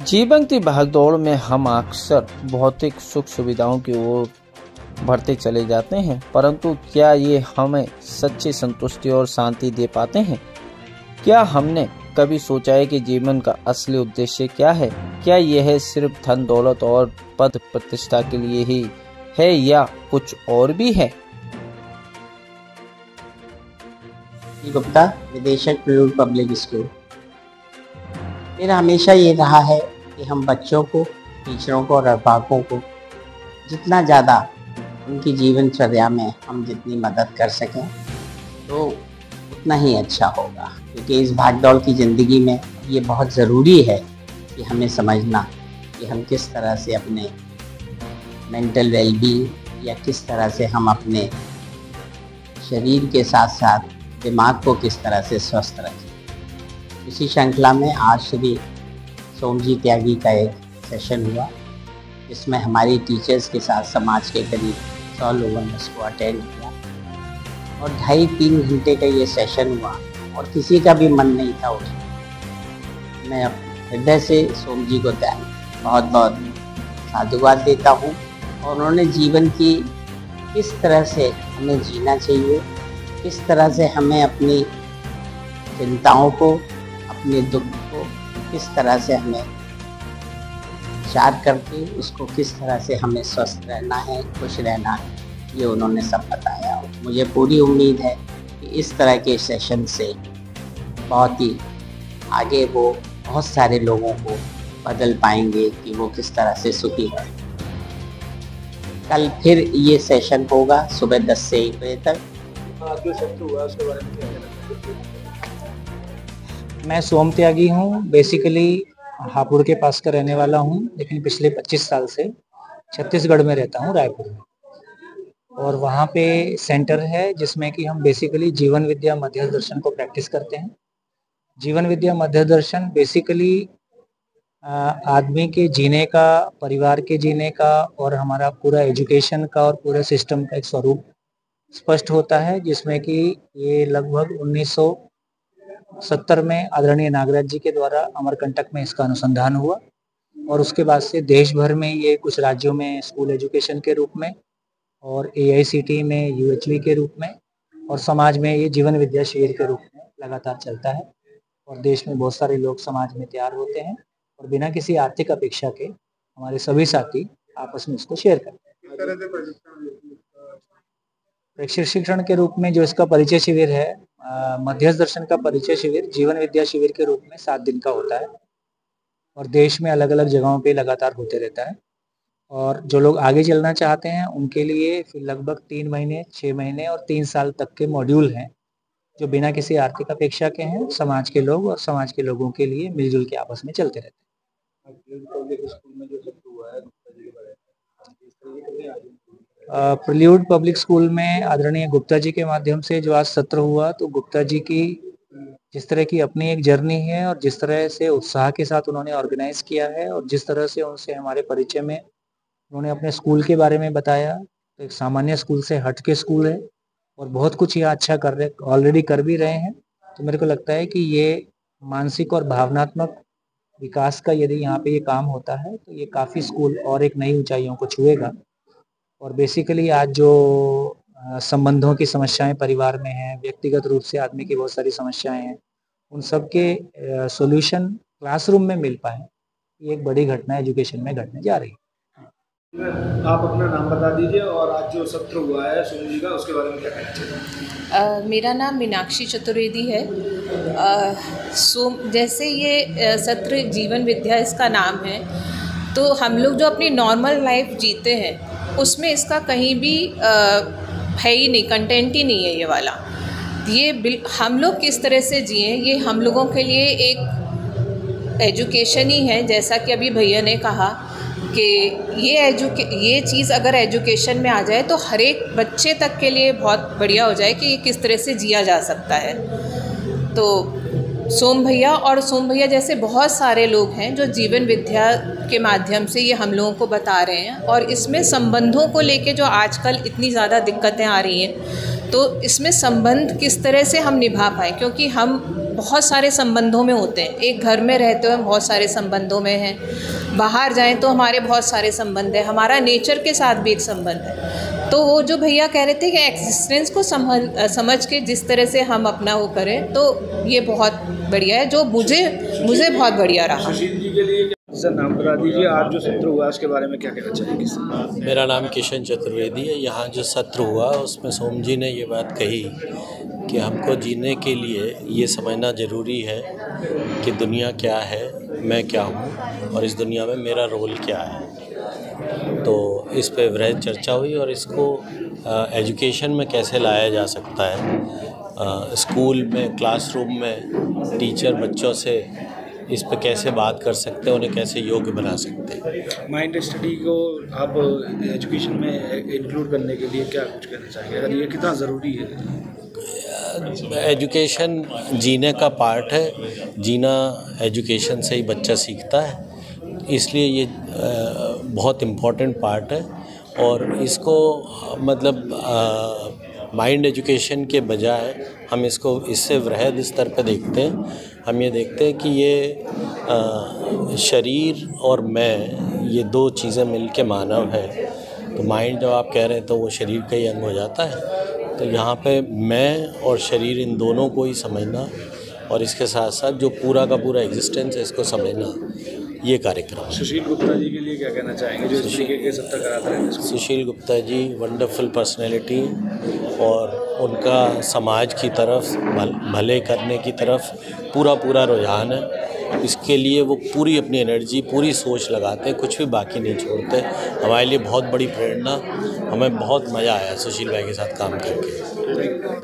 जीवन की भागदौड़ में हम अक्सर भौतिक सुख सुविधाओं की ओर बढ़ते चले जाते हैं, परंतु क्या ये हमें सच्ची संतुष्टि और शांति दे पाते हैं? क्या हमने कभी सोचा है कि जीवन का असली उद्देश्य क्या है? क्या यह सिर्फ धन दौलत और पद प्रतिष्ठा के लिए ही है या कुछ और भी है? गुप्ता, निदेशक प्रिलूड पब्लिक स्कूल। मेरा हमेशा ये रहा है कि हम बच्चों को, टीचरों को और अध्यापकों को जितना ज़्यादा उनकी जीवनचर्या में हम जितनी मदद कर सकें तो उतना ही अच्छा होगा, क्योंकि इस भागदौड़ की ज़िंदगी में ये बहुत ज़रूरी है कि हमें समझना कि हम किस तरह से अपने मेंटल वेलबींग या किस तरह से हम अपने शरीर के साथ साथ दिमाग को किस तरह से स्वस्थ रखें। इसी श्रृंखला में आज श्री सोमजी त्यागी का एक सेशन हुआ, जिसमें हमारी टीचर्स के साथ समाज के करीब 100 लोगों ने उसको अटेंड किया और 2.5-3 घंटे का ये सेशन हुआ और किसी का भी मन नहीं था उठने। मैं हृदय से सोम जी को बहुत बहुत साधुवाद देता हूँ और उन्होंने जीवन की किस तरह से हमें जीना चाहिए, किस तरह से हमें अपनी चिंताओं को, अपने दुख को किस तरह से हमें विचार करके उसको किस तरह से हमें स्वस्थ रहना है, खुश रहना है, ये उन्होंने सब बताया। मुझे पूरी उम्मीद है कि इस तरह के सेशन से बहुत ही आगे वो बहुत सारे लोगों को बदल पाएंगे कि वो किस तरह से सुखी है। कल फिर ये सेशन होगा सुबह 10 से 1 बजे तक। जो सत्र हुआ उसके बारे में क्या कहना चाहिए? मैं सोम त्यागी हूँ। बेसिकली हापुड़ के पास का रहने वाला हूँ, लेकिन पिछले 25 साल से छत्तीसगढ़ में रहता हूँ, रायपुर में। और वहाँ पे सेंटर है जिसमें कि हम बेसिकली जीवन विद्या मध्य दर्शन को प्रैक्टिस करते हैं। जीवन विद्या मध्य दर्शन बेसिकली आदमी के जीने का, परिवार के जीने का और हमारा पूरा एजुकेशन का और पूरे सिस्टम का एक स्वरूप स्पष्ट होता है, जिसमें कि ये लगभग 1970 में आदरणीय नागराज जी के द्वारा अमरकंटक में इसका अनुसंधान हुआ और उसके बाद से देश भर में ये कुछ राज्यों में स्कूल एजुकेशन के रूप में और AICTE में UHV के रूप में और समाज में ये जीवन विद्या शिविर के रूप में लगातार चलता है। और देश में बहुत सारे लोग समाज में तैयार होते हैं और बिना किसी आर्थिक अपेक्षा के हमारे सभी साथी आपस में इसको शेयर करते हैं। प्रशिक्षण के रूप में जो इसका परिचय शिविर है, मध्यस्थ दर्शन का परिचय शिविर जीवन विद्या शिविर के रूप में 7 दिन का होता है और देश में अलग अलग जगहों पे लगातार होते रहता है। और जो लोग आगे चलना चाहते हैं उनके लिए फिर लगभग 3 महीने, 6 महीने और 3 साल तक के मॉड्यूल हैं, जो बिना किसी आर्थिक अपेक्षा के हैं। समाज के लोग और समाज के लोगों के लिए मिलजुल के आपस में चलते रहते हैं। प्रिल्यूड पब्लिक स्कूल में आदरणीय गुप्ता जी के माध्यम से जो आज सत्र हुआ, तो गुप्ता जी की जिस तरह की अपनी एक जर्नी है और जिस तरह से उत्साह के साथ उन्होंने ऑर्गेनाइज किया है और जिस तरह से उनसे हमारे परिचय में उन्होंने अपने स्कूल के बारे में बताया, तो एक सामान्य स्कूल से हट के स्कूल है और बहुत कुछ यहाँ अच्छा कर रहे, ऑलरेडी कर भी रहे हैं। तो मेरे को लगता है कि ये मानसिक और भावनात्मक विकास का यदि यहाँ पे ये काम होता है तो ये काफ़ी स्कूल और एक नई ऊंचाइयों को छुएगा। और बेसिकली आज जो संबंधों की समस्याएं परिवार में हैं, व्यक्तिगत रूप से आदमी की बहुत सारी समस्याएं हैं, उन सब के सॉल्यूशन क्लासरूम में मिल पाए, ये एक बड़ी घटना एजुकेशन में घटने जा रही है। आप अपना नाम बता दीजिए और आज जो सत्र हुआ है सोम जी का, उसके बारे में क्या कहना चाहिए? मेरा नाम मीनाक्षी चतुर्वेदी है। जैसे ये सत्र जीवन विद्या इसका नाम है, तो हम लोग जो अपनी नॉर्मल लाइफ जीते हैं उसमें इसका कहीं भी है ही नहीं, कंटेंट ही नहीं है ये वाला। ये हम लोग किस तरह से जिए, ये हम लोगों के लिए एक एजुकेशन ही है। जैसा कि अभी भैया ने कहा कि ये चीज़ अगर एजुकेशन में आ जाए तो हर एक बच्चे तक के लिए बहुत बढ़िया हो जाए कि ये किस तरह से जिया जा सकता है। तो सोम भैया जैसे बहुत सारे लोग हैं जो जीवन विद्या के माध्यम से ये हम लोगों को बता रहे हैं। और इसमें संबंधों को लेके जो आजकल इतनी ज़्यादा दिक्कतें आ रही हैं, तो इसमें संबंध किस तरह से हम निभा पाएँ, क्योंकि हम बहुत सारे संबंधों में होते हैं। एक घर में रहते हुए बहुत सारे संबंधों में हैं, बाहर जाएं तो हमारे बहुत सारे संबंध हैं, हमारा नेचर के साथ भी एक संबंध है। तो वो जो भैया कह रहे थे कि एग्जिस्टेंस को समझ के जिस तरह से हम अपना वो करें, तो ये बहुत बढ़िया है, जो मुझे बहुत बढ़िया रहा। सुशील जी के लिए सर नाम बता दीजिए, आज जो सत्र हुआ उसके बारे में क्या कहना चाहेंगे? मेरा नाम किशन चतुर्वेदी है। यहाँ जो सत्र हुआ उसमें सोम जी ने ये बात कही कि हमको जीने के लिए ये समझना ज़रूरी है कि दुनिया क्या है, मैं क्या हूँ और इस दुनिया में मेरा रोल क्या है। तो इस पे वृहद चर्चा हुई और इसको एजुकेशन में कैसे लाया जा सकता है। स्कूल में, क्लासरूम में टीचर बच्चों से इस पे कैसे बात कर सकते हैं, उन्हें कैसे योग्य बना सकते हैं। माइंड स्टडी को आप एजुकेशन में इंक्लूड करने के लिए क्या कुछ कहना चाहेंगे, अगर ये कितना ज़रूरी है? एजुकेशन जीने का पार्ट है, जीना एजुकेशन से ही बच्चा सीखता है, इसलिए ये बहुत इम्पोर्टेंट पार्ट है। और इसको मतलब माइंड एजुकेशन के बजाय हम इसको इससे वृहद स्तर पर देखते हैं। हम ये देखते हैं कि ये शरीर और मैं, ये दो चीज़ें मिलके मानव है। तो माइंड जब आप कह रहे हैं तो वो शरीर का ही अंग हो जाता है। तो यहाँ पे मैं और शरीर, इन दोनों को ही समझना और इसके साथ साथ जो पूरा का पूरा एग्जिस्टेंस है इसको समझना, ये कार्यक्रम। सुशील गुप्ता जी के लिए क्या कहना चाहेंगे जो इस तरीके के सत्र कराते हैं? सुशील गुप्ता जी वंडरफुल पर्सनैलिटी, और उनका समाज की तरफ, भले करने की तरफ पूरा रुझान है। इसके लिए वो पूरी अपनी एनर्जी, पूरी सोच लगाते हैं, कुछ भी बाकी नहीं छोड़ते। हमारे लिए बहुत बड़ी प्रेरणा, हमें बहुत मज़ा आया सुशील भाई के साथ काम करके।